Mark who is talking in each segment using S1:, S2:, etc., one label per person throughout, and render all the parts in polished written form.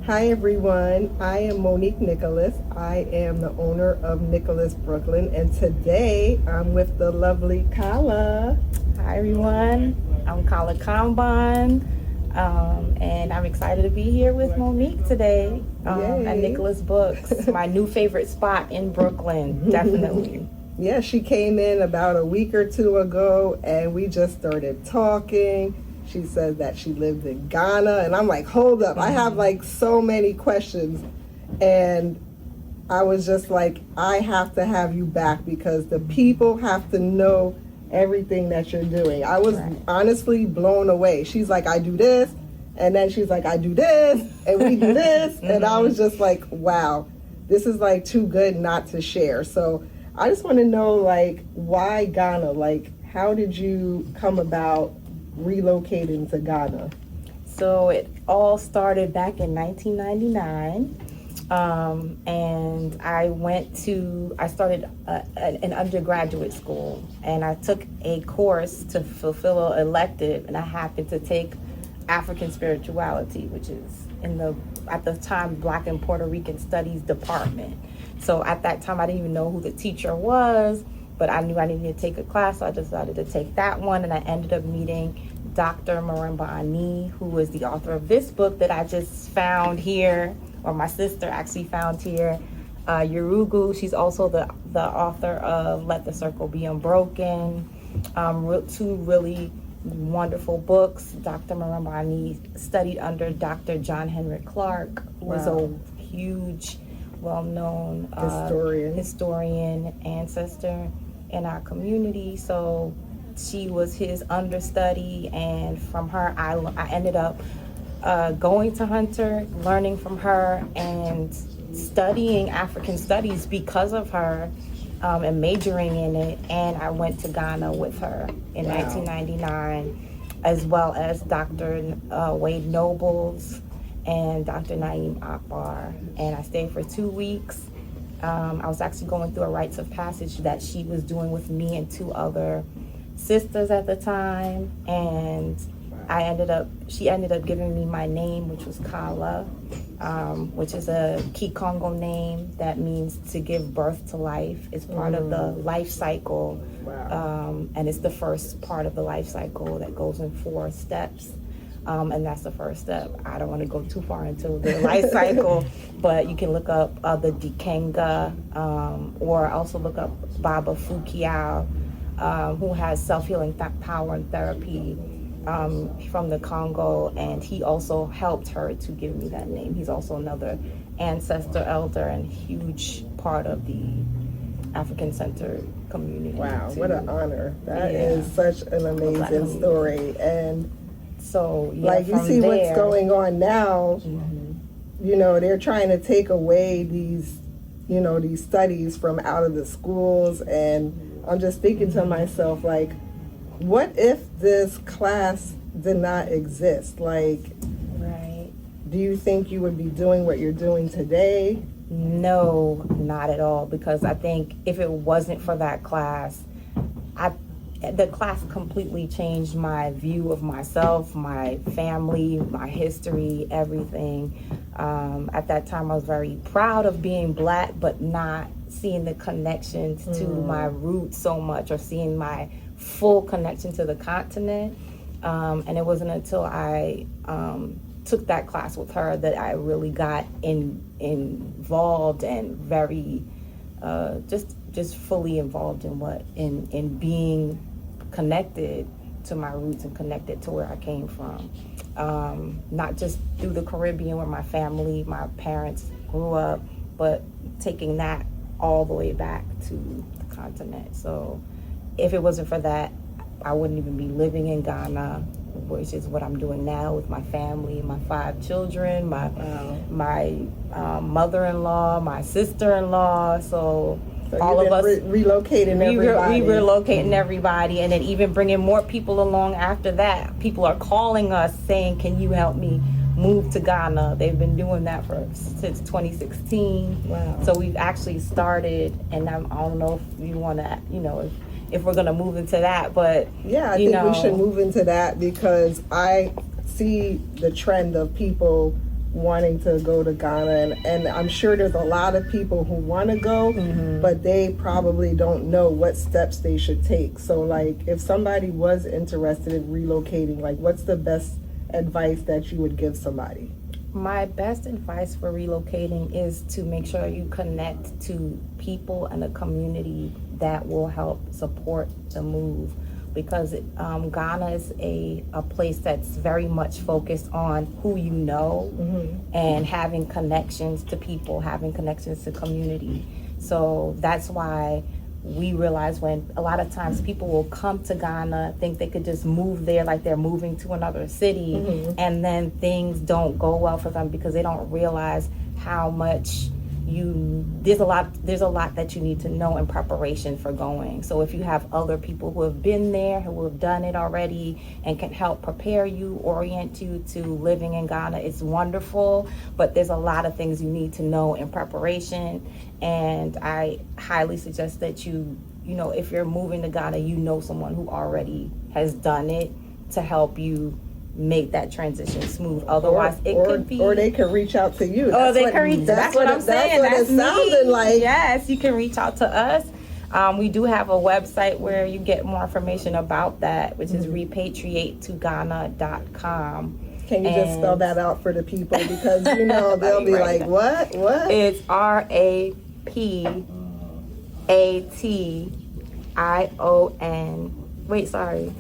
S1: Hi everyone, I am Monique Nicholas. I am the owner of Nicholas Brooklyn, and today I'm with the lovely Kala.
S2: Hi everyone, I'm Kala Kambon, and I'm excited to be here with Monique today at Nicholas Books, my new favorite spot in Brooklyn, definitely.
S1: Yeah, she came in about a week or two ago and we just started talking. She said that she lived in Ghana, and I'm like, hold up, I have like so many questions. And I was just like, I have to have you back because the people have to know everything that you're doing. I was honestly blown away. She's like, I do this, and then she's like, I do this, and we do this. And I was just like, wow, this is like too good not to share. So I just want to know, like, why Ghana? Like, how did you come about relocating to Ghana?
S2: So it all started back in 1999, and I started an undergraduate school, and I took a course to fulfill an elective, and I happened to take African spirituality, which is at the time, Black and Puerto Rican Studies department. So at that time, I didn't even know who the teacher was, but I knew I needed to take a class, so I decided to take that one, and I ended up meeting Dr. Marimba Ani, who is the author of this book that I just found here, or my sister actually found here, Yurugu. She's also the author of Let the Circle Be Unbroken, two really wonderful books. Dr. Marimba Ani studied under Dr. John Henrik Clarke, who is a huge, well-known historian, ancestor in our community. So she was his understudy, and from her I ended up going to Hunter, learning from her, and studying African studies because of her, and majoring in it. And I went to Ghana with her in 1999, as well as Dr. Wade Nobles and Dr. Naeem Akbar, and I stayed for 2 weeks. I was actually going through a rites of passage that she was doing with me and two other sisters at the time, and she ended up giving me my name, which was Kala, which is a Kikongo name that means to give birth to life. It's part of the life cycle, and it's the first part of the life cycle that goes in 4 steps. And that's the first step. I don't want to go too far into the life cycle, but you can look up the Dikenga, or also look up Baba Fukiao, who has self-healing power and therapy from the Congo, and he also helped her to give me that name. He's also another ancestor elder and huge part of the African Center community.
S1: Wow, what an honor. That is such an amazing story. And so, like, you see what's going on now, you know, they're trying to take away these studies from out of the schools, and I'm just thinking to myself, like, what if this class did not exist? Like, do you think you would be doing what you're doing today?
S2: No, not at all, because I think if it wasn't for that class, the class completely changed my view of myself, my family, my history, everything. At that time, I was very proud of being Black, but not seeing the connections to my roots so much, or seeing my full connection to the continent. And it wasn't until I took that class with her that I really got involved and very just fully involved in being connected to my roots and connected to where I came from. Not just through the Caribbean where my parents grew up, but taking that all the way back to the continent. So if it wasn't for that, I wouldn't even be living in Ghana, which is what I'm doing now with my family, my 5 children, my mother-in-law, my sister-in-law. So all of us
S1: relocating everybody.
S2: Relocating everybody, and then even bringing more people along after that. People are calling us saying, "Can you help me move to Ghana?" They've been doing that since 2016.
S1: Wow!
S2: So we've actually started, and I don't know if you want to, if we're gonna move into that, but
S1: yeah, I think we should move into that, because I see the trend of people wanting to go to Ghana, and I'm sure there's a lot of people who want to go, but they probably don't know what steps they should take. So like if somebody was interested in relocating, like what's the best advice that you would give somebody?
S2: My best advice for relocating is to make sure you connect to people and a community that will help support the move, because Ghana is a place that's very much focused on who you know and having connections to people, having connections to community. So that's why we realize when a lot of times people will come to Ghana, think they could just move there like they're moving to another city, and then things don't go well for them because they don't realize how much there's a lot that you need to know in preparation for going. So if you have other people who have been there, who have done it already and can help prepare you, orient you to living in Ghana, it's wonderful, but there's a lot of things you need to know in preparation. And I highly suggest that you know, if you're moving to Ghana, you know someone who already has done it to help you make that transition smooth. Otherwise,
S1: or they can reach out to you.
S2: That's what I'm saying.
S1: That's what it sounded like.
S2: Yes, you can reach out to us. We do have a website where you get more information about that, which is repatriatetogana.com.
S1: Can you just spell that out for the people, because you know they'll be like, what?
S2: It's RAPATION. Wait, sorry.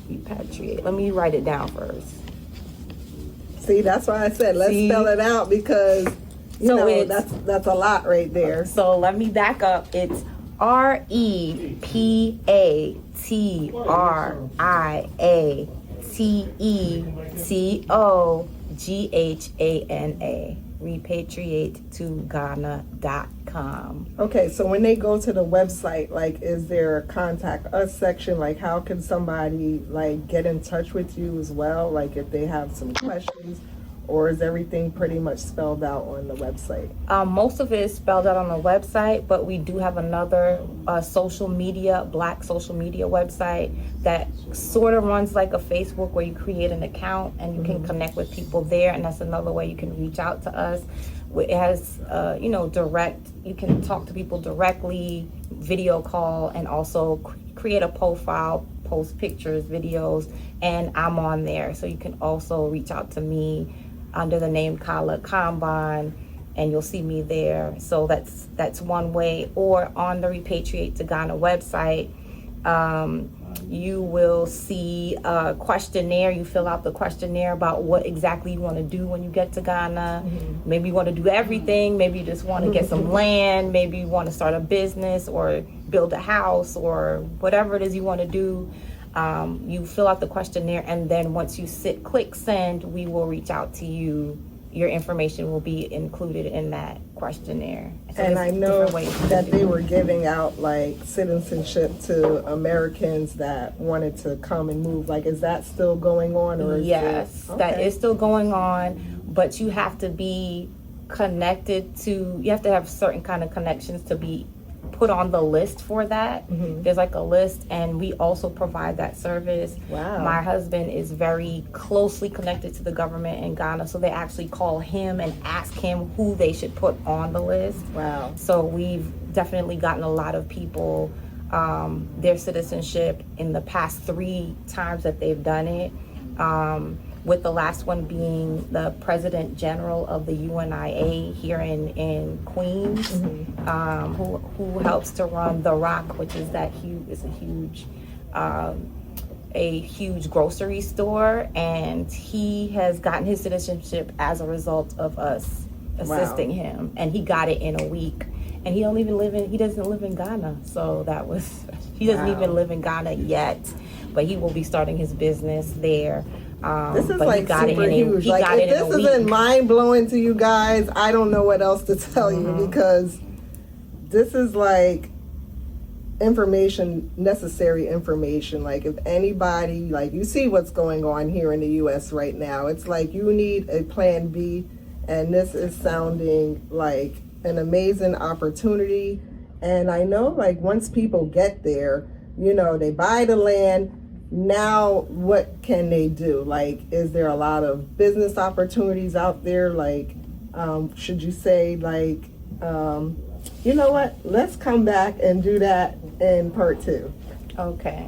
S2: Repatriate. Let me write it down first.
S1: See, that's why I said let's spell it out, because you know that's a lot right there.
S2: So let me back up. It's REPATRIATETOGHANA. repatriatetogana.com.
S1: Okay, so when they go to the website, like, is there a contact us section? Like, how can somebody like get in touch with you as well? Like, if they have some questions, or is everything pretty much spelled out on the website?
S2: Most of it is spelled out on the website, but we do have another black social media website that sort of runs like a Facebook, where you create an account and you can connect with people there, and that's another way you can reach out to us. It has, direct, you can talk to people directly, video call, and also create a profile, post pictures, videos, and I'm on there. So you can also reach out to me under the name Kala Kambon, and you'll see me there. So that's one way. Or on the Repatriate to Ghana website, you will see a questionnaire. You fill out the questionnaire about what exactly you want to do when you get to Ghana. Maybe you want to do everything. Maybe you just want to get some land. Maybe you want to start a business or build a house, or whatever it is you want to do. You fill out the questionnaire, and then once you click send, we will reach out to you. Your information will be included in that questionnaire. So
S1: and I know that they were giving out like citizenship to Americans that wanted to come and move. Like, is that still going on? Or
S2: yes, that is still going on, but you have to be connected to, you have to have certain kind of connections to be put on the list for that. There's like a list, and we also provide that service.
S1: Wow.
S2: My husband is very closely connected to the government in Ghana, so they actually call him and ask him who they should put on the list.
S1: Wow.
S2: So we've definitely gotten a lot of people their citizenship in the past 3 times that they've done it, with the last one being the President General of the UNIA here in Queens, who helps to run The Rock, which is a huge grocery store, and he has gotten his citizenship as a result of us assisting him, and he got it in a week. And he doesn't live in Ghana, so he doesn't even live in Ghana yet, but he will be starting his business there.
S1: This is like super huge. Like, if this isn't mind blowing to you guys, I don't know what else to tell you, because this is like necessary information. Like, if anybody, like, you see what's going on here in the US right now, it's like you need a plan B, and this is sounding like an amazing opportunity. And I know, like, once people get there, they buy the land, now what can they do? Like, is there a lot of business opportunities out there? Like, should you say, like, you know what, let's come back and do that in part 2?
S2: Okay.